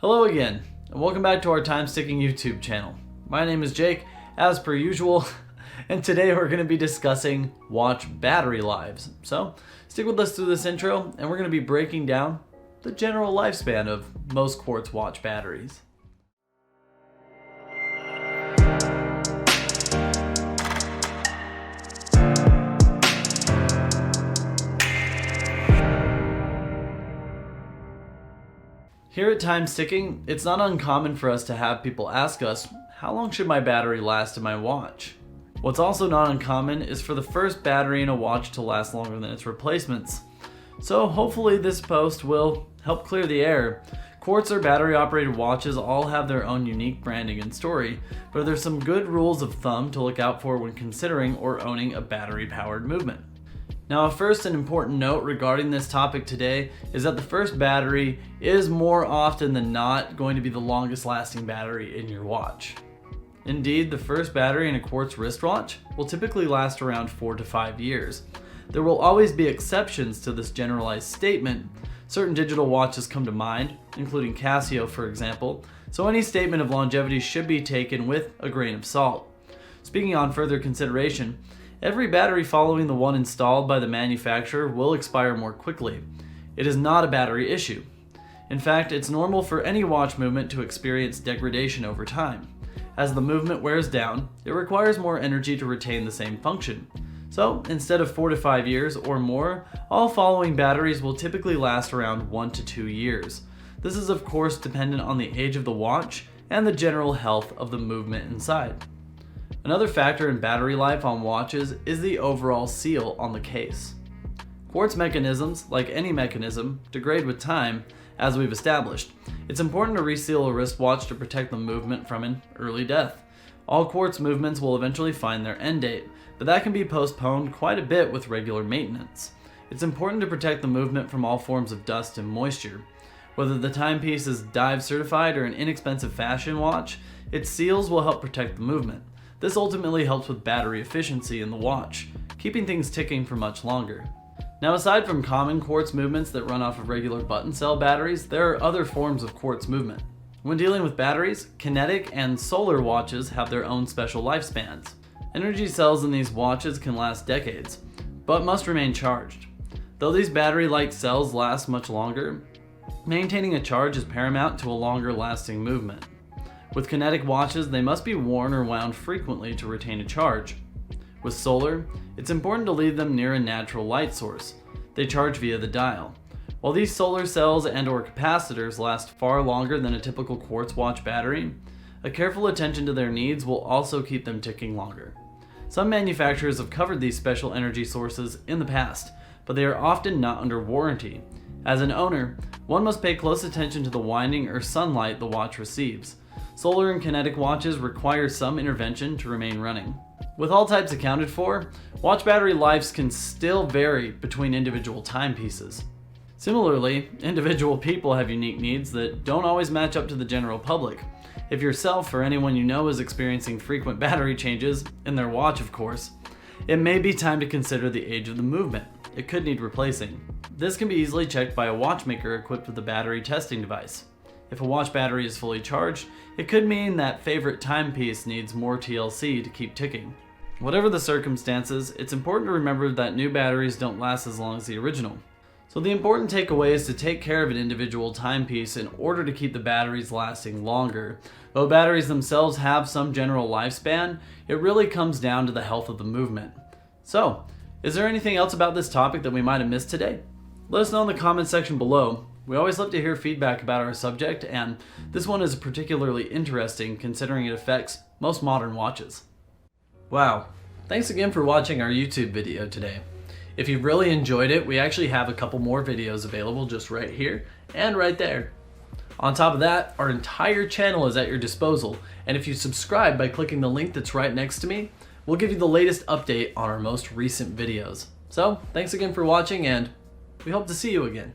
Hello again, and welcome back to our TimesTicking YouTube channel. My name is Jake, as per usual, and today we're going to be discussing watch battery lives. So, stick with us through this intro, and we're going to be breaking down the general lifespan of most quartz watch batteries. Here at TimesTicking, it's not uncommon for us to have people ask us, how long should my battery last in my watch? What's also not uncommon is for the first battery in a watch to last longer than its replacements. So hopefully this post will help clear the air. Quartz or battery operated watches all have their own unique branding and story, but there's some good rules of thumb to look out for when considering or owning a battery powered movement. Now, first, an important note regarding this topic today is that the first battery is more often than not going to be the longest lasting battery in your watch. Indeed, the first battery in a quartz wristwatch will typically last around 4 to 5 years. There will always be exceptions to this generalized statement. Certain digital watches come to mind, including Casio for example, so any statement of longevity should be taken with a grain of salt. Speaking on further consideration, every battery following the one installed by the manufacturer will expire more quickly. It is not a battery issue. In fact, it's normal for any watch movement to experience degradation over time. As the movement wears down, it requires more energy to retain the same function. So, instead of 4 to 5 years or more, all following batteries will typically last around 1 to 2 years. This is of course dependent on the age of the watch and the general health of the movement inside. Another factor in battery life on watches is the overall seal on the case. Quartz mechanisms, like any mechanism, degrade with time, as we've established. It's important to reseal a wristwatch to protect the movement from an early death. All quartz movements will eventually find their end date, but that can be postponed quite a bit with regular maintenance. It's important to protect the movement from all forms of dust and moisture. Whether the timepiece is dive certified or an inexpensive fashion watch, its seals will help protect the movement. This ultimately helps with battery efficiency in the watch, keeping things ticking for much longer. Now, aside from common quartz movements that run off of regular button cell batteries, there are other forms of quartz movement. When dealing with batteries, kinetic and solar watches have their own special lifespans. Energy cells in these watches can last decades, but must remain charged. Though these battery-like cells last much longer, maintaining a charge is paramount to a longer lasting movement. With kinetic watches, they must be worn or wound frequently to retain a charge. With solar, it's important to leave them near a natural light source. They charge via the dial. While these solar cells and/or capacitors last far longer than a typical quartz watch battery, a careful attention to their needs will also keep them ticking longer. Some manufacturers have covered these special energy sources in the past, but they are often not under warranty. As an owner, one must pay close attention to the winding or sunlight the watch receives. Solar and kinetic watches require some intervention to remain running. With all types accounted for, watch battery lives can still vary between individual timepieces. Similarly, individual people have unique needs that don't always match up to the general public. If yourself or anyone you know is experiencing frequent battery changes, in their watch of course, it may be time to consider the age of the movement. It could need replacing. This can be easily checked by a watchmaker equipped with a battery testing device. If a watch battery is fully charged, it could mean that favorite timepiece needs more TLC to keep ticking. Whatever the circumstances, it's important to remember that new batteries don't last as long as the original. So the important takeaway is to take care of an individual timepiece in order to keep the batteries lasting longer. Though batteries themselves have some general lifespan, it really comes down to the health of the movement. So, is there anything else about this topic that we might have missed today? Let us know in the comments section below. We always love to hear feedback about our subject, and this one is particularly interesting considering it affects most modern watches. Wow, thanks again for watching our YouTube video today. If you've really enjoyed it, we actually have a couple more videos available just right here and right there. On top of that, our entire channel is at your disposal, and if you subscribe by clicking the link that's right next to me, we'll give you the latest update on our most recent videos. So, thanks again for watching, and we hope to see you again.